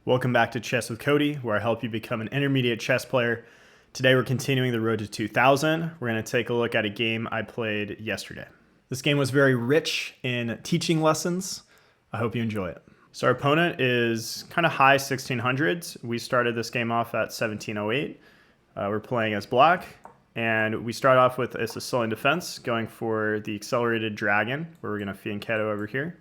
Welcome back to Chess with Cody, where I help you become an intermediate chess player. Today we're continuing the road to 2000. We're going to take a look at a game I played yesterday. This game was very rich in teaching lessons. I hope you enjoy it. So our opponent is kind of high 1600s. We started this game off at 1708. We're playing as black, and we start off with a Sicilian defense, going for the accelerated dragon, where we're going to fianchetto over here.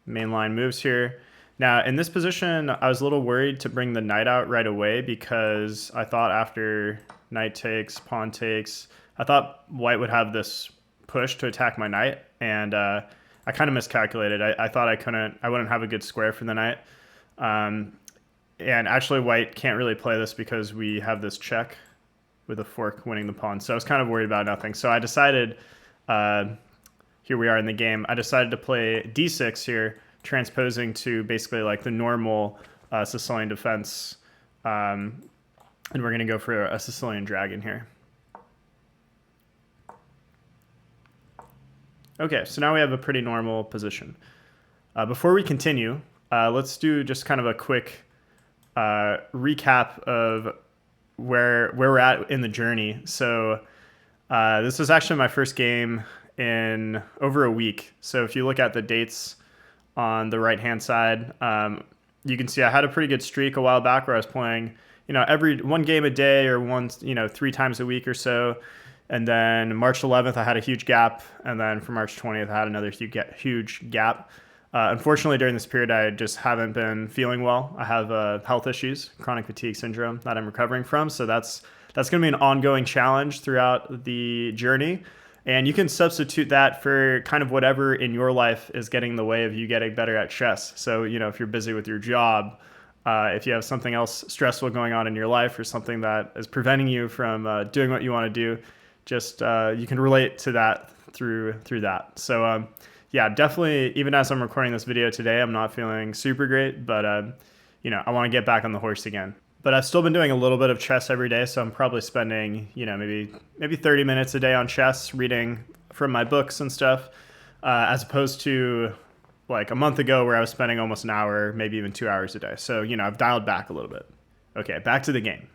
Mainline moves here. Now, in this position, I was a little worried to bring the knight out right away because I thought after knight takes, pawn takes, I thought white would have this push to attack my knight, and I kind of miscalculated. I thought I wouldn't have a good square for the knight. And actually, white can't really play this because we have this check with a fork winning the pawn. So I was kind of worried about nothing. So I decided, here we are in the game, I decided to play d6 here, transposing to basically like the normal Sicilian defense. And we're going to go for a Sicilian dragon here. Okay, so now we have a pretty normal position. Before we continue, let's do just kind of a quick recap of where we're at in the journey. So this was actually my first game in over a week. So if you look at the dates on the right-hand side, you can see I had a pretty good streak a while back where I was playing, every one game a day or once, 3 times a week or so. And then March 11th, I had a huge gap. And then for March 20th, I had another huge gap. Unfortunately, during this period, I just haven't been feeling well. I have health issues, chronic fatigue syndrome that I'm recovering from. So that's going to be an ongoing challenge throughout the journey. And you can substitute that for kind of whatever in your life is getting in the way of you getting better at chess. So, if you're busy with your job, if you have something else stressful going on in your life or something that is preventing you from doing what you want to do, just you can relate to that through that. So, yeah, definitely, even as I'm recording this video today, I'm not feeling super great, but, I want to get back on the horse again. But I've still been doing a little bit of chess every day, so I'm probably spending, maybe 30 minutes a day on chess, reading from my books and stuff, as opposed to like a month ago where I was spending almost an hour, maybe even 2 hours a day. So, I've dialed back a little bit. Okay, back to the game.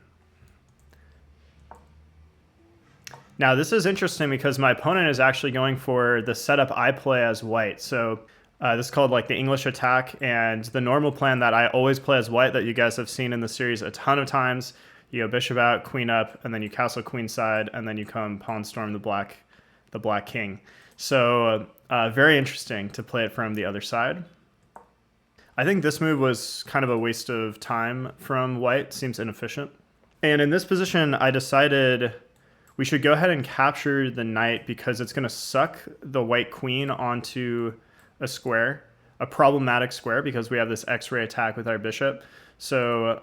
Now, this is interesting because my opponent is actually going for the setup I play as white. So this is called like the English attack, and the normal plan that I always play as white that you guys have seen in the series a ton of times, you go bishop out, queen up, and then you castle queenside, and then you come pawn storm the black king. So very interesting to play it from the other side. I think this move was kind of a waste of time from white, seems inefficient. And in this position, I decided we should go ahead and capture the knight because it's going to suck the white queen onto a square, a problematic square, because we have this X-ray attack with our bishop. So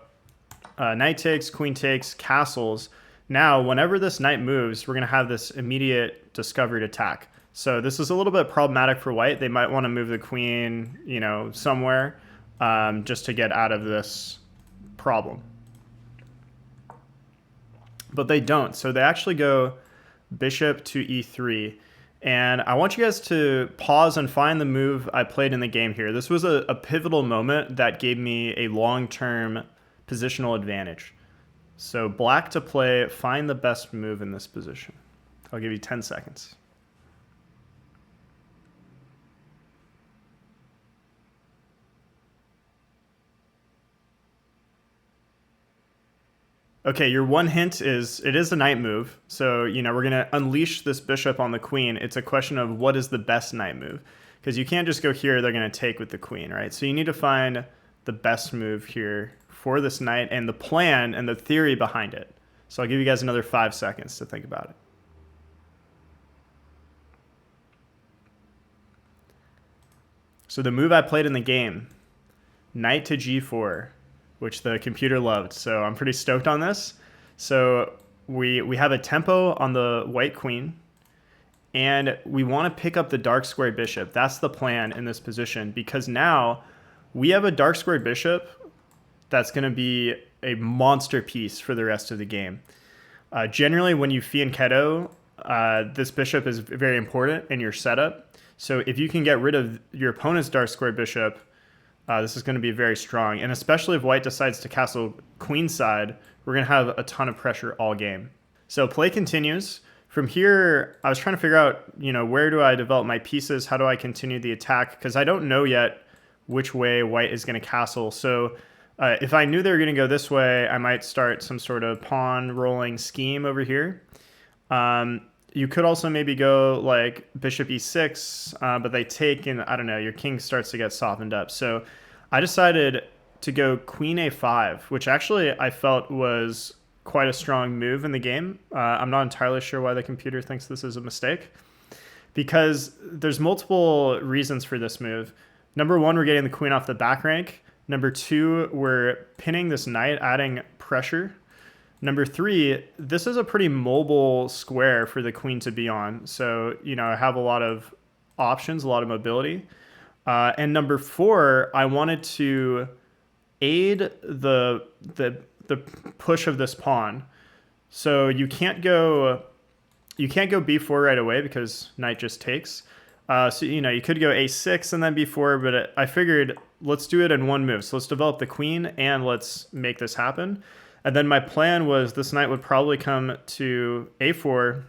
knight takes, queen takes, castles. Now, whenever this knight moves, we're going to have this immediate discovered attack. So this is a little bit problematic for white. They might want to move the queen, somewhere just to get out of this problem. But they don't. So they actually go bishop to e3. And I want you guys to pause and find the move I played in the game here. This was a pivotal moment that gave me a long-term positional advantage. So black to play, find the best move in this position. I'll give you 10 seconds. Okay, your one hint is it is a knight move. So, we're going to unleash this bishop on the queen. It's a question of what is the best knight move. Because you can't just go here, they're going to take with the queen, right? So you need to find the best move here for this knight and the plan and the theory behind it. So I'll give you guys another 5 seconds to think about it. So the move I played in the game, knight to g4. Which the computer loved. So I'm pretty stoked on this. So we have a tempo on the white queen, and we want to pick up the dark square bishop. That's the plan in this position, because now we have a dark square bishop that's going to be a monster piece for the rest of the game. Generally, when you fianchetto, this bishop is very important in your setup. So if you can get rid of your opponent's dark square bishop, This is going to be very strong. And especially if white decides to castle queenside, we're going to have a ton of pressure all game. So play continues. From here, I was trying to figure out, where do I develop my pieces? How do I continue the attack? Because I don't know yet which way white is going to castle. So if I knew they were going to go this way, I might start some sort of pawn rolling scheme over here. You could also maybe go like bishop e6, but they take, and I don't know, your king starts to get softened up. So I decided to go queen a5, which actually I felt was quite a strong move in the game. I'm not entirely sure why the computer thinks this is a mistake, because there's multiple reasons for this move. Number one, we're getting the queen off the back rank. Number two, we're pinning this knight, adding pressure. Number three, this is a pretty mobile square for the queen to be on. So, I have a lot of options, a lot of mobility. And number four, I wanted to aid the push of this pawn. So you can't go b4 right away because knight just takes. So you could go a6 and then b4, but I figured let's do it in one move. So let's develop the queen and let's make this happen. And then my plan was this knight would probably come to a4,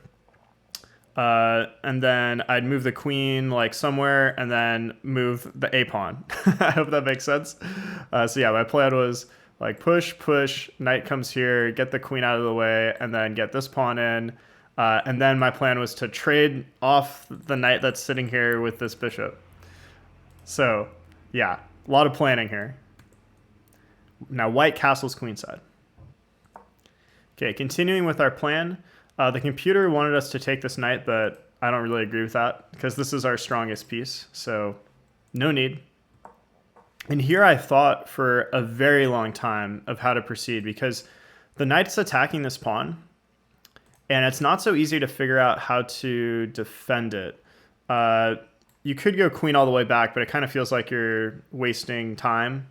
and then I'd move the queen like somewhere and then move the a pawn. I hope that makes sense. So yeah, my plan was like push, knight comes here, get the queen out of the way, and then get this pawn in. And then my plan was to trade off the knight that's sitting here with this bishop. So yeah, a lot of planning here. Now white castles queenside. Okay, continuing with our plan. The computer wanted us to take this knight, but I don't really agree with that because this is our strongest piece, so no need. And here I thought for a very long time of how to proceed because the knight's attacking this pawn, and it's not so easy to figure out how to defend it. You could go queen all the way back, but it kind of feels like you're wasting time.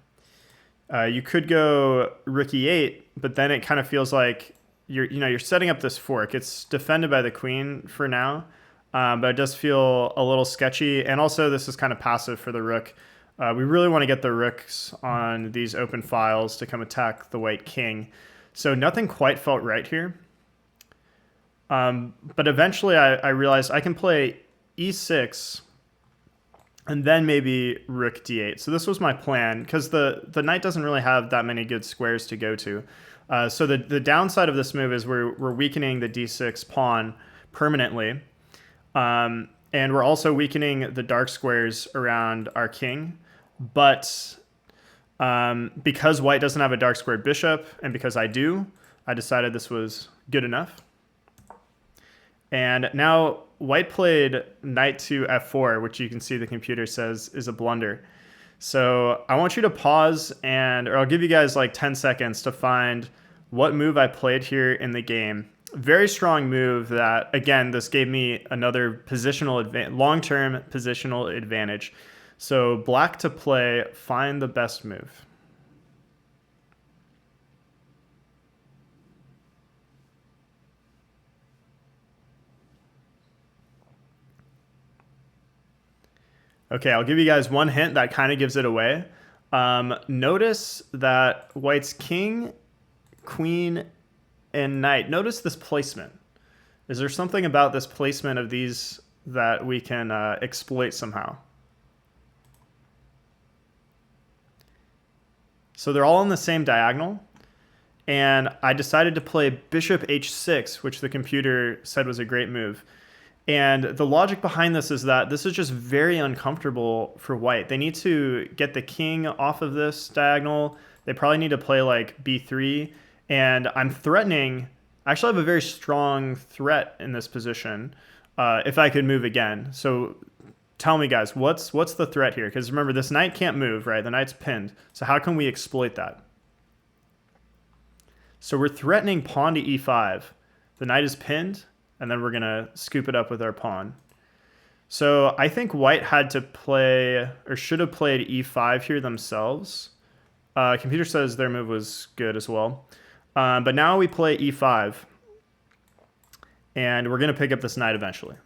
You could go rook e8, but then it kind of feels like you're setting up this fork. It's defended by the queen for now, but it does feel a little sketchy. And also this is kind of passive for the rook. We really want to get the rooks on these open files to come attack the white king. So nothing quite felt right here. But eventually I realized I can play e6 and then maybe rook d8. So this was my plan because the knight doesn't really have that many good squares to go to. So the downside of this move is we're weakening the d6 pawn permanently. And we're also weakening the dark squares around our king. But because white doesn't have a dark squared bishop, and because I do, I decided this was good enough. And now white played knight to f4, which you can see the computer says is a blunder. So I want you to pause or I'll give you guys like 10 seconds to find what move I played here in the game. Very strong move that, again, this gave me another long-term positional advantage. So black to play, find the best move. Okay, I'll give you guys one hint that kind of gives it away. Notice that white's king, queen, and knight. Notice this placement. Is there something about this placement of these that we can exploit somehow? So they're all on the same diagonal. And I decided to play bishop h6, which the computer said was a great move. And the logic behind this is that this is just very uncomfortable for white. They need to get the king off of this diagonal. They probably need to play like b3. And I'm threatening. I actually have a very strong threat in this position if I could move again. So tell me, guys, what's the threat here? Because remember, this knight can't move, right? The knight's pinned. So how can we exploit that? So we're threatening pawn to e5. The knight is pinned. And then we're going to scoop it up with our pawn. So I think white had to play, or should have played e5 here themselves. Computer says their move was good as well. But now we play e5. And we're going to pick up this knight eventually.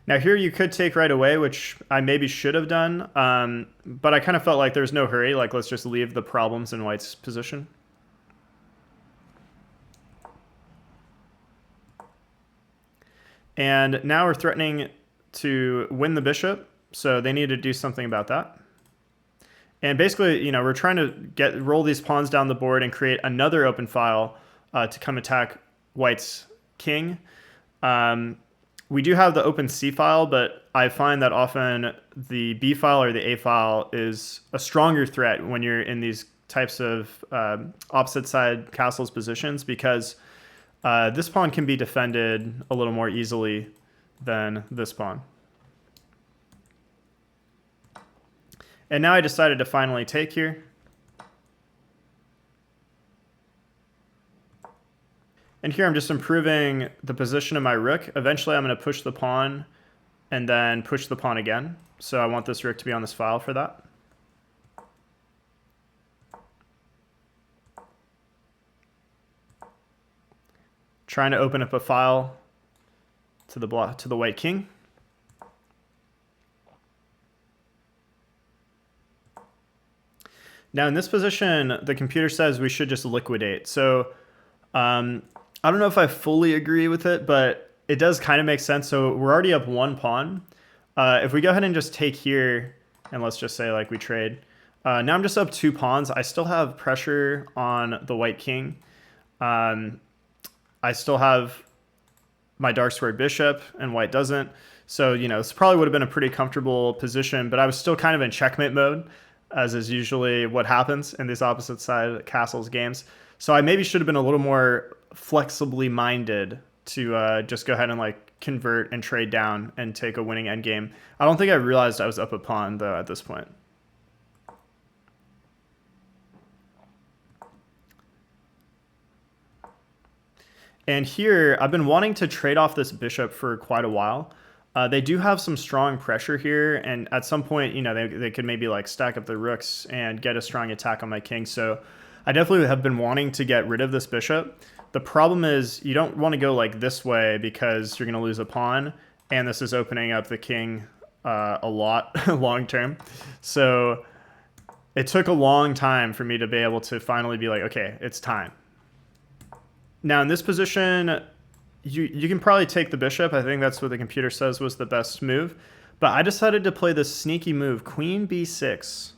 Now here you could take right away, which I maybe should have done, but I kind of felt like there's no hurry. Like, let's just leave the problems in white's position. And now we're threatening to win the bishop, so they need to do something about that. And basically, you know, we're trying to roll these pawns down the board and create another open file to come attack white's king. We do have the open C file, but I find that often the B file or the A file is a stronger threat when you're in these types of opposite side castles positions, because this pawn can be defended a little more easily than this pawn. And now I decided to finally take here. And here I'm just improving the position of my rook. Eventually I'm going to push the pawn and then push the pawn again. So I want this rook to be on this file for that. Trying to open up a file to the white king. Now in this position, the computer says we should just liquidate. So I don't know if I fully agree with it, but it does kind of make sense. So we're already up one pawn. If we go ahead and just take here, and let's just say like we trade. Now I'm just up 2 pawns. I still have pressure on the white king. I still have my dark squared bishop, and white doesn't. So, you know, this probably would have been a pretty comfortable position, but I was still kind of in checkmate mode, as is usually what happens in these opposite side castles games. So I maybe should have been a little more flexibly minded to just go ahead and like convert and trade down and take a winning endgame. I don't think I realized I was up a pawn though at this point. And here, I've been wanting to trade off this bishop for quite a while. They do have some strong pressure here, and at some point, you know, they could maybe like stack up the rooks and get a strong attack on my king. So I definitely have been wanting to get rid of this bishop. The problem is you don't want to go like this way because you're going to lose a pawn, and this is opening up the king a lot long term. So it took a long time for me to be able to finally be like, okay, it's time. Now in this position, you can probably take the bishop. I think that's what the computer says was the best move. But I decided to play this sneaky move, queen b6.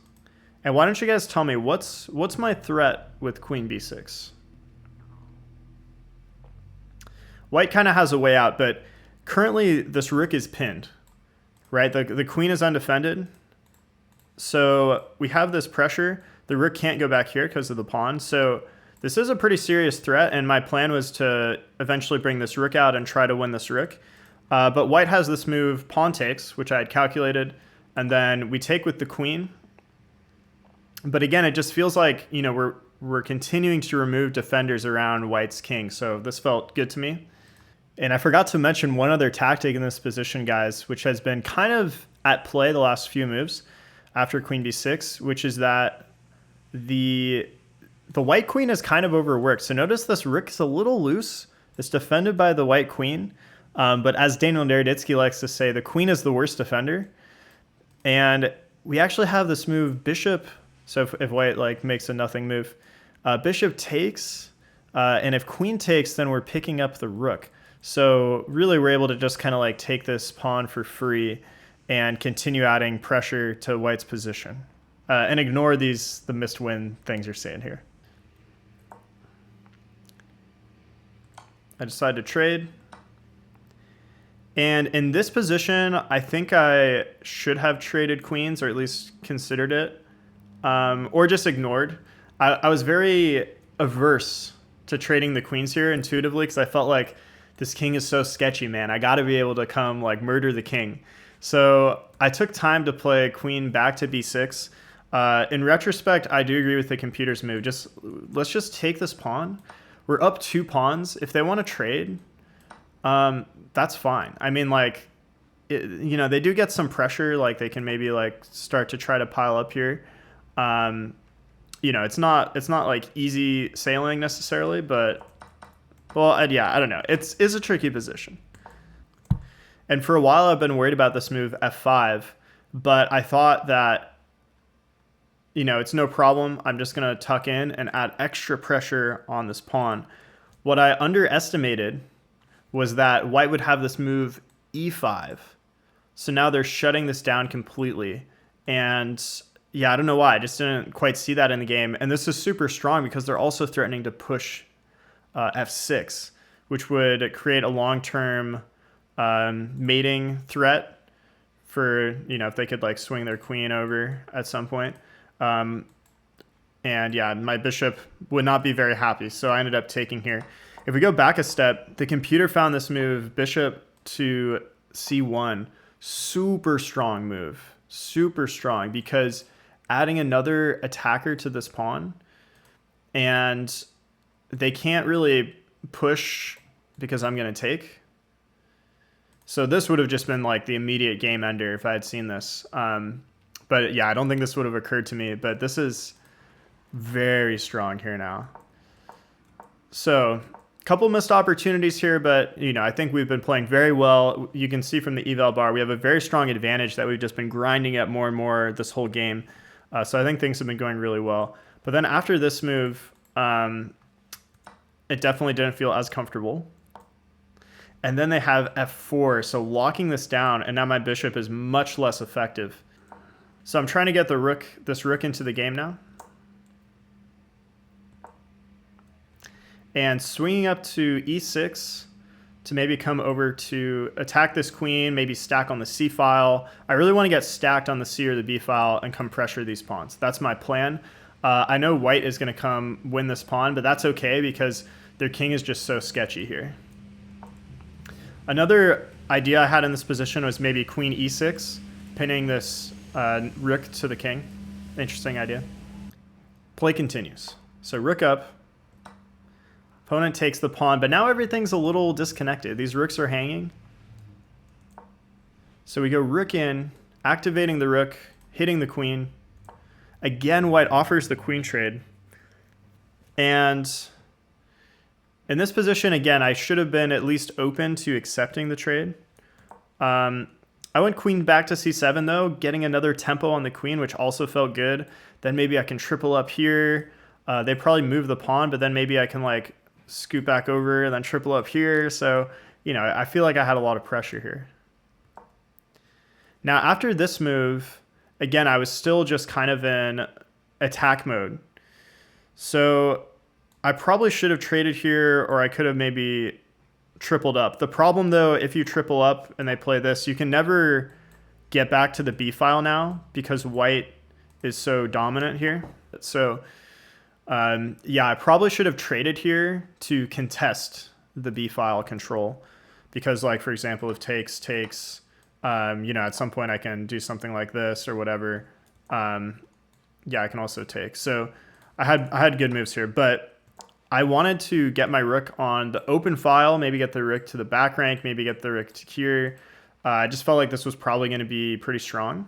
And why don't you guys tell me what's my threat with queen b6? White kind of has a way out, but currently this rook is pinned, right? The queen is undefended. So we have this pressure. The rook can't go back here because of the pawn. So this is a pretty serious threat, and my plan was to eventually bring this rook out and try to win this rook. But white has this move, pawn takes, which I had calculated, and then we take with the queen. But again, it just feels like, you know, we're continuing to remove defenders around white's king, so this felt good to me. And I forgot to mention one other tactic in this position, guys, which has been kind of at play the last few moves after queen b6, which is that the white queen is kind of overworked. So notice this rook is a little loose. It's defended by the white queen. But as Daniel Naroditsky likes to say, the queen is the worst defender. And we actually have this move, bishop. So if white like makes a nothing move, bishop takes. And if queen takes, then we're picking up the rook. So really we're able to just kind of like take this pawn for free and continue adding pressure to white's position. And ignore the missed win things you're saying here. I decided to trade. And in this position, I think I should have traded queens, or at least considered it, or just ignored. I was very averse to trading the queens here intuitively because I felt like this king is so sketchy, man. I got to be able to come like murder the king. So I took time to play queen back to b6. In retrospect, I do agree with the computer's move. Let's just take this pawn. We're up 2 pawns. If they want to trade, that's fine. I mean, like, you know, they do get some pressure. Like, they can maybe like start to try to pile up here. You know, it's not like easy sailing necessarily, but well, yeah, I don't know. It's a tricky position. And for a while, I've been worried about this move f5, but I thought that, it's no problem. I'm just going to tuck in and add extra pressure on this pawn. What I underestimated was that white would have this move e5. So now they're shutting this down completely. And yeah, I don't know why. I just didn't quite see that in the game. And this is super strong because they're also threatening to push f6, which would create a long-term mating threat for, if they could like swing their queen over at some point. And yeah, my bishop would not be very happy. So I ended up taking here. If we go back a step, the computer found this move, bishop to c1, super strong move, super strong, because adding another attacker to this pawn, and they can't really push because I'm going to take. So this would have just been like the immediate game ender if I had seen this. But yeah, I don't think this would have occurred to me, but this is very strong here now. So a couple missed opportunities here, but I think we've been playing very well. You can see from the eval bar, we have a very strong advantage that we've just been grinding up more and more this whole game. So I think things have been going really well. But then after this move, it definitely didn't feel as comfortable. And then they have f4, so locking this down, and now my bishop is much less effective. So I'm trying to get this rook into the game now. And swinging up to e6 to maybe come over to attack this queen, maybe stack on the c file. I really want to get stacked on the c or the b file and come pressure these pawns. That's my plan. I know white is going to come win this pawn, but that's okay because their king is just so sketchy here. Another idea I had in this position was maybe queen e6, pinning this rook to the king. Interesting idea. Play continues. So rook up. Opponent takes the pawn, but now everything's a little disconnected. These rooks are hanging. So we go rook in, activating the rook, hitting the queen. Again, white offers the queen trade. And in this position, again, I should have been at least open to accepting the trade. I went queen back to c7, though, getting another tempo on the queen, which also felt good. Then maybe I can triple up here. They probably move the pawn, but then maybe I can like scoot back over and then triple up here. So, I feel like I had a lot of pressure here. Now, after this move, again, I was still just kind of in attack mode. So I probably should have traded here, or I could have maybe tripled up. The problem, though, if you triple up and they play this, you can never get back to the b file now because white is so dominant here. So yeah, I probably should have traded here to contest the b file control because, like, for example, if takes, at some point I can do something like this or whatever. Yeah, I can also take. So I had good moves here, but I wanted to get my rook on the open file, maybe get the rook to the back rank, maybe get the rook to here. I just felt like this was probably going to be pretty strong.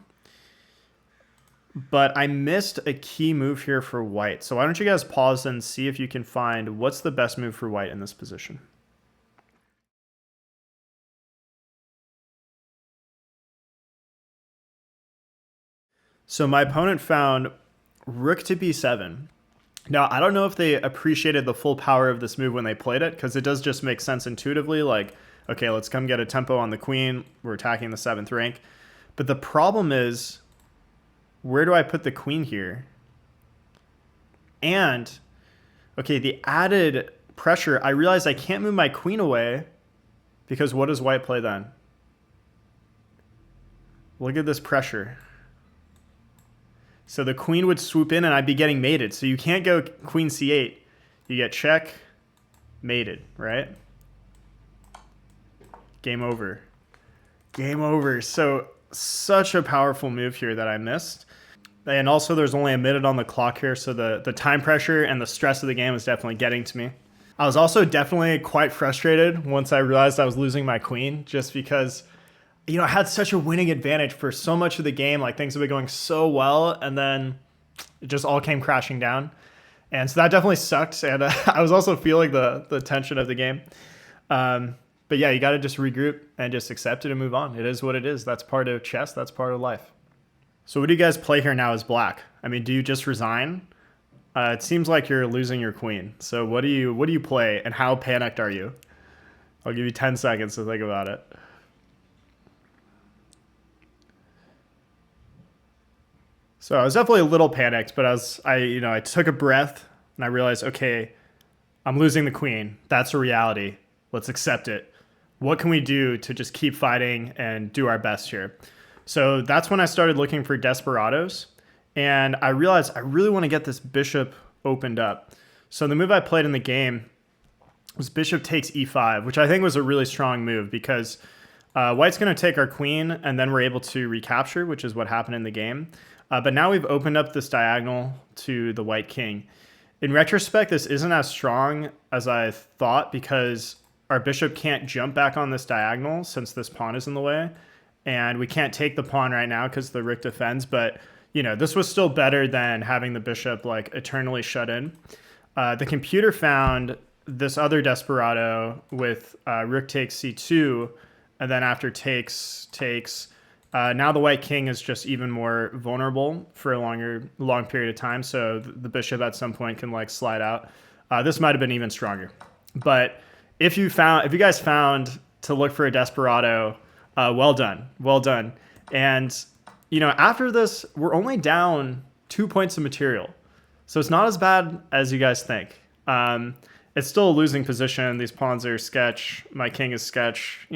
But I missed a key move here for white. So why don't you guys pause and see if you can find what's the best move for white in this position. So my opponent found rook to b7. Now, I don't know if they appreciated the full power of this move when they played it, because it does just make sense intuitively, like, okay, let's come get a tempo on the queen. We're attacking the 7th rank. But the problem is, where do I put the queen here? And, okay, the added pressure, I realized I can't move my queen away, because what does white play then? Look at this pressure. So the queen would swoop in and I'd be getting mated. So you can't go queen c8. You get check, mated, right? Game over. Game over. So such a powerful move here that I missed. And also there's only a minute on the clock here, so the time pressure and the stress of the game was definitely getting to me. I was also definitely quite frustrated once I realized I was losing my queen, just because I had such a winning advantage for so much of the game. Like, things have been going so well, and then it just all came crashing down. And so that definitely sucked. And I was also feeling the tension of the game. But But yeah, you got to just regroup and just accept it and move on. It is what it is. That's part of chess. That's part of life. So what do you guys play here now as black? I mean, do you just resign? It seems like you're losing your queen. So what do you play, and how panicked are you? I'll give you 10 seconds to think about it. So I was definitely a little panicked, but I took a breath and I realized, okay, I'm losing the queen. That's a reality. Let's accept it. What can we do to just keep fighting and do our best here? So that's when I started looking for desperados, and I realized I really want to get this bishop opened up. So the move I played in the game was bishop takes e5, which I think was a really strong move because white's going to take our queen, and then we're able to recapture, which is what happened in the game. But now we've opened up this diagonal to the white king. In retrospect, this isn't as strong as I thought because our bishop can't jump back on this diagonal since this pawn is in the way. And we can't take the pawn right now because the rook defends. But, this was still better than having the bishop like eternally shut in. The computer found this other desperado with rook takes c2. And then after takes, now the white king is just even more vulnerable for a long period of time. So the bishop at some point can like slide out. This might have been even stronger. But if you guys found to look for a desperado, well done. And after this, we're only down 2 points of material, so it's not as bad as you guys think. It's still a losing position. These pawns are sketch. My king is sketch.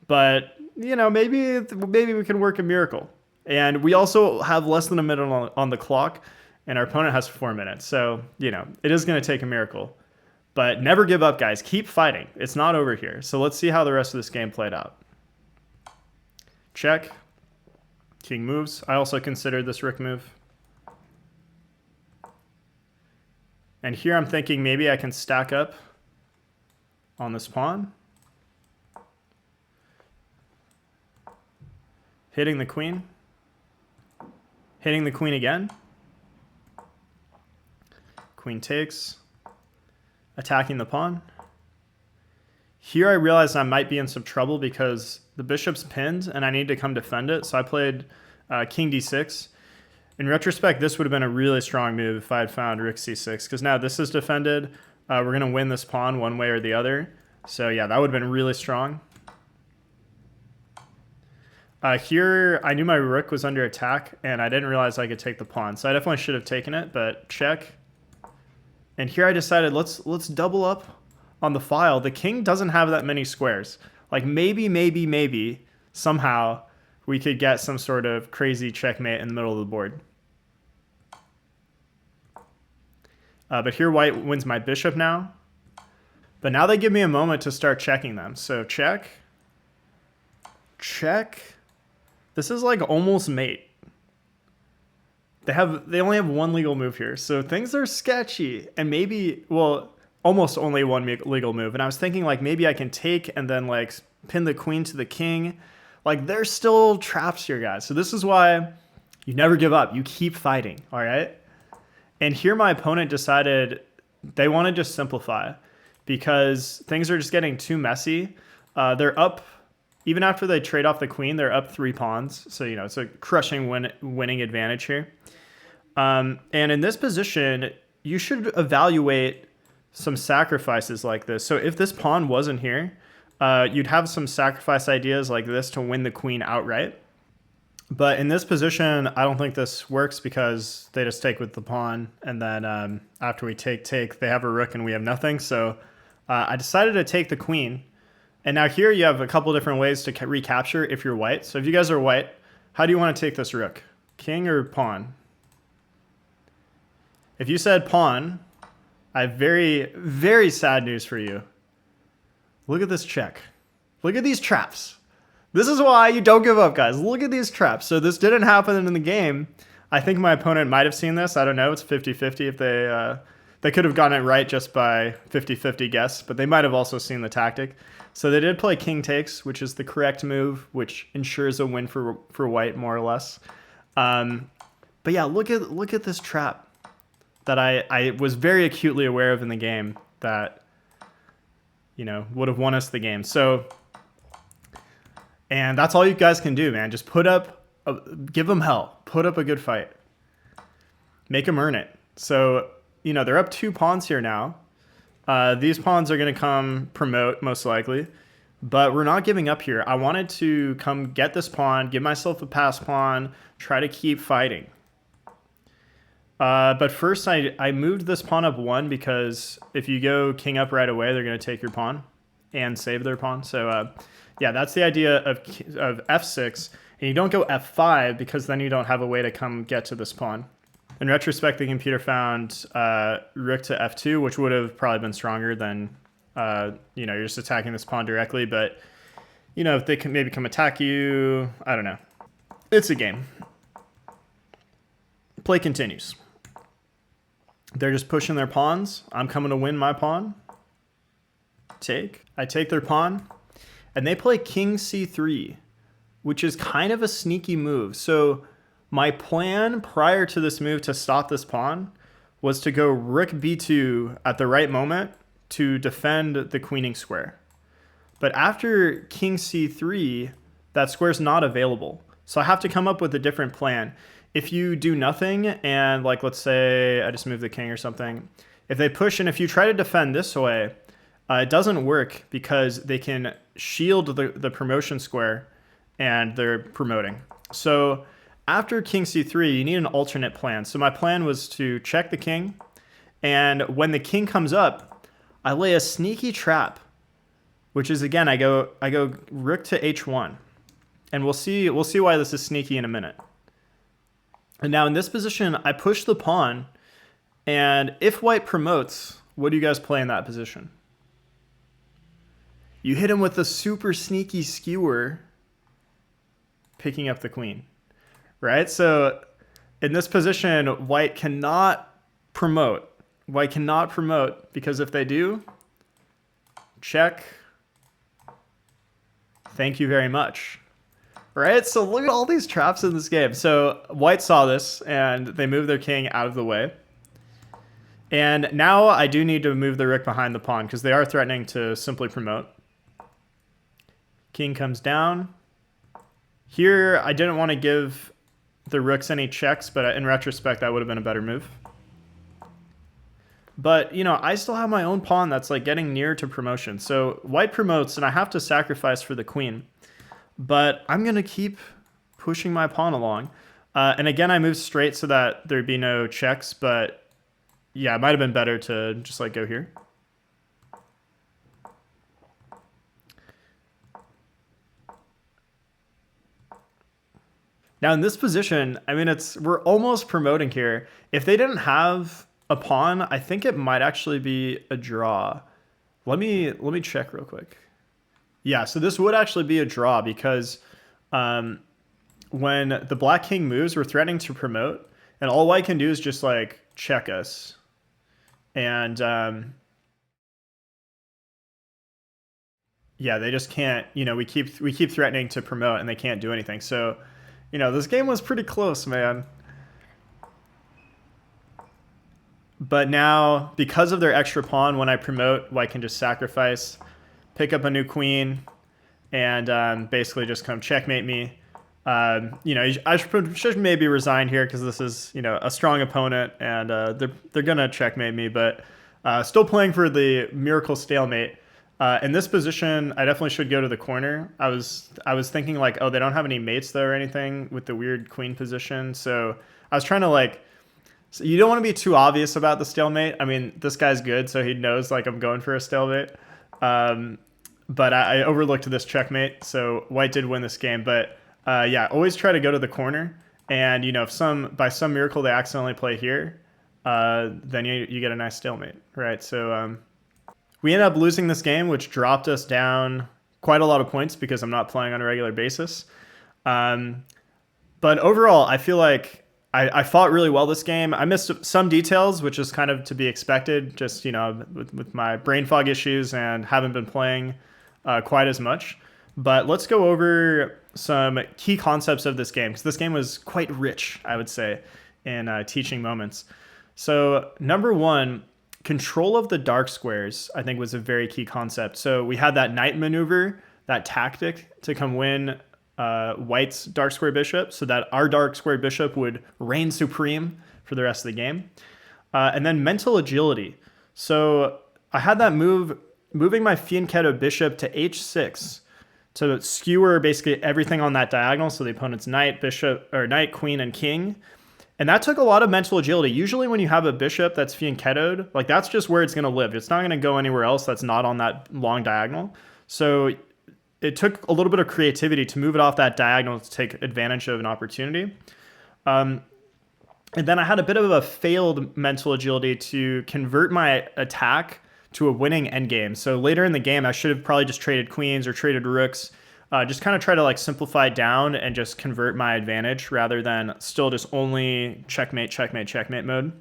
But maybe we can work a miracle. And we also have less than a minute on the clock, and our opponent has 4 minutes. So it is going to take a miracle. But never give up, guys. Keep fighting. It's not over here. So let's see how the rest of this game played out. Check. King moves. I also considered this rook move. And here I'm thinking maybe I can stack up on this pawn. Hitting the queen. Hitting the queen again. Queen takes. Attacking the pawn. Here I realized I might be in some trouble because the bishop's pinned and I need to come defend it. So I played king d6. In retrospect, this would have been a really strong move if I had found rook c6, because now this is defended. We're going to win this pawn one way or the other. So yeah, that would have been really strong. Here, I knew my rook was under attack and I didn't realize I could take the pawn. So I definitely should have taken it, but check. And here I decided let's double up on the file. The king doesn't have that many squares. Like maybe somehow we could get some sort of crazy checkmate in the middle of the board. But here white wins my bishop now. But now they give me a moment to start checking them. So check. This is like almost mate. They only have one legal move here, so things are sketchy. And maybe, well, almost only one legal move. And I was thinking like maybe I can take and then like pin the queen to the king. Like there's still traps here, guys. So this is why you never give up. You keep fighting, all right? And here my opponent decided they want to just simplify because things are just getting too messy. They're up, even after they trade off the queen, they're up 3 pawns. So, it's a crushing winning advantage here. And in this position, you should evaluate some sacrifices like this. So if this pawn wasn't here, you'd have some sacrifice ideas like this to win the queen outright. But in this position, I don't think this works because they just take with the pawn. And then after we take, they have a rook and we have nothing. So I decided to take the queen. And now here you have a couple different ways to recapture if you're white. So if you guys are white, how do you want to take this rook? King or pawn? If you said pawn, I have very, very sad news for you. Look at this check. Look at these traps. This is why you don't give up, guys. Look at these traps. So this didn't happen in the game. I think my opponent might have seen this. I don't know. It's 50-50 if they could have gotten it right just by 50-50 guess, but they might have also seen the tactic. So they did play king takes, which is the correct move, which ensures a win for white, more or less. But yeah, look at this trap that I was very acutely aware of in the game, that would have won us the game. So, and that's all you guys can do, man. Just give them hell. Put up a good fight. Make them earn it. So, they're up 2 pawns here now. These pawns are going to come promote, most likely. But we're not giving up here. I wanted to come get this pawn, give myself a pass pawn, try to keep fighting. But first, I moved this pawn up 1 because if you go king up right away, they're going to take your pawn and save their pawn. So, yeah, that's the idea of f6. And you don't go f5 because then you don't have a way to come get to this pawn. In retrospect, the computer found rook to f2, which would have probably been stronger than, you're just attacking this pawn directly. But, if they can maybe come attack you, I don't know. It's a game. Play continues. They're just pushing their pawns. I'm coming to win my pawn. I take their pawn. And they play king c3, which is kind of a sneaky move. So my plan prior to this move to stop this pawn was to go rook b2 at the right moment to defend the queening square. But after king c3, that square's not available. So I have to come up with a different plan. If you do nothing and, like, let's say I just move the king or something, if they push and if you try to defend this way, it doesn't work because they can shield the promotion square and they're promoting. So after king c3, you need an alternate plan. So my plan was to check the king, and when the king comes up, I lay a sneaky trap, which is, again, I go rook to h1. And we'll see why this is sneaky in a minute. And now in this position, I push the pawn, and if white promotes, what do you guys play in that position? You hit him with a super sneaky skewer, picking up the queen, right? So in this position, white cannot promote. White cannot promote because if they do, check. Thank you very much. Right? So look at all these traps in this game. So white saw this and they moved their king out of the way. And now I do need to move the rook behind the pawn because they are threatening to simply promote. King comes down. Here, I didn't want to give the rooks any checks, but in retrospect, that would have been a better move. But, I still have my own pawn that's like getting near to promotion. So white promotes and I have to sacrifice for the queen. But I'm going to keep pushing my pawn along. And again, I moved straight so that there'd be no checks. But yeah, it might have been better to just like go here. Now in this position, I mean, we're almost promoting here. If they didn't have a pawn, I think it might actually be a draw. Let me check real quick. Yeah, so this would actually be a draw because when the black king moves, we're threatening to promote, and all white can do is just like check us. And yeah, they just can't, we keep threatening to promote and they can't do anything. So, this game was pretty close, man. But now, because of their extra pawn, when I promote, white can just sacrifice, pick up a new queen, and basically just come checkmate me. I should maybe resign here because this is, a strong opponent, and they're gonna checkmate me. But still playing for the miracle stalemate. In this position, I definitely should go to the corner. I was thinking like, oh, they don't have any mates though or anything with the weird queen position. So I was trying to so you don't want to be too obvious about the stalemate. I mean, this guy's good, so he knows like I'm going for a stalemate. But I overlooked this checkmate, so white did win this game. But yeah, always try to go to the corner. And if by some miracle they accidentally play here, then you get a nice stalemate, right? So we ended up losing this game, which dropped us down quite a lot of points because I'm not playing on a regular basis. But overall, I feel like I fought really well this game. I missed some details, which is kind of to be expected, just with my brain fog issues and haven't been playing quite as much. But let's go over some key concepts of this game, because this game was quite rich, I would say, in teaching moments. So number one, control of the dark squares, I think, was a very key concept. So we had that knight maneuver, that tactic to come win white's dark square bishop, so that our dark square bishop would reign supreme for the rest of the game. And then mental agility. So I had that move, moving my fianchetto bishop to h6 to skewer basically everything on that diagonal. So the opponent's knight, bishop, or knight, queen, and king. And that took a lot of mental agility. Usually when you have a bishop that's fianchettoed, like that's just where it's going to live. It's not going to go anywhere else that's not on that long diagonal. So it took a little bit of creativity to move it off that diagonal to take advantage of an opportunity. And then I had a bit of a failed mental agility to convert my attack to a winning endgame. So later in the game, I should have probably just traded queens or traded rooks. Just kind of try to like simplify it down and just convert my advantage rather than still just only checkmate, checkmate, checkmate mode.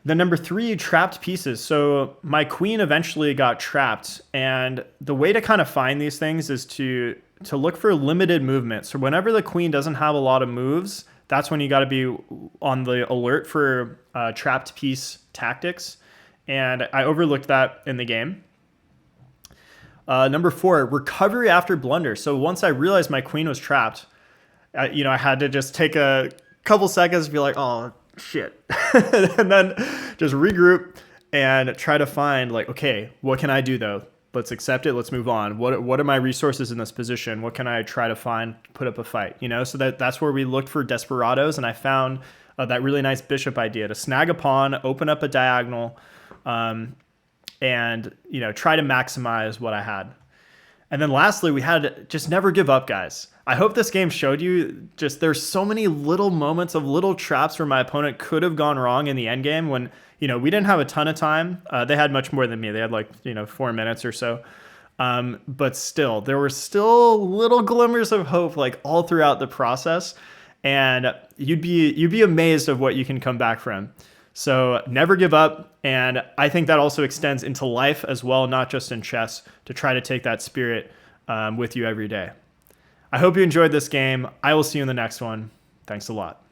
Then number 3, trapped pieces. So my queen eventually got trapped, and the way to kind of find these things is to look for limited movement. So whenever the queen doesn't have a lot of moves, that's when you got to be on the alert for trapped piece tactics. And I overlooked that in the game. Number 4, recovery after blunder. So once I realized my queen was trapped, I had to just take a couple seconds to be like, oh, shit. And then just regroup and try to find like, okay, what can I do though? Let's accept it. Let's move on. What are my resources in this position? What can I try to find, put up a fight? So that's where we looked for desperados. And I found that really nice bishop idea to snag a pawn, open up a diagonal, and try to maximize what I had. And then lastly, we had just never give up, guys. I hope this game showed you just there's so many little moments of little traps where my opponent could have gone wrong in the end game when we didn't have a ton of time. They had much more than me. They had like 4 minutes or so. But still, there were still little glimmers of hope like all throughout the process, and you'd be amazed of what you can come back from. So never give up, and I think that also extends into life as well, not just in chess, to try to take that spirit with you every day. I hope you enjoyed this game. I will see you in the next one. Thanks a lot.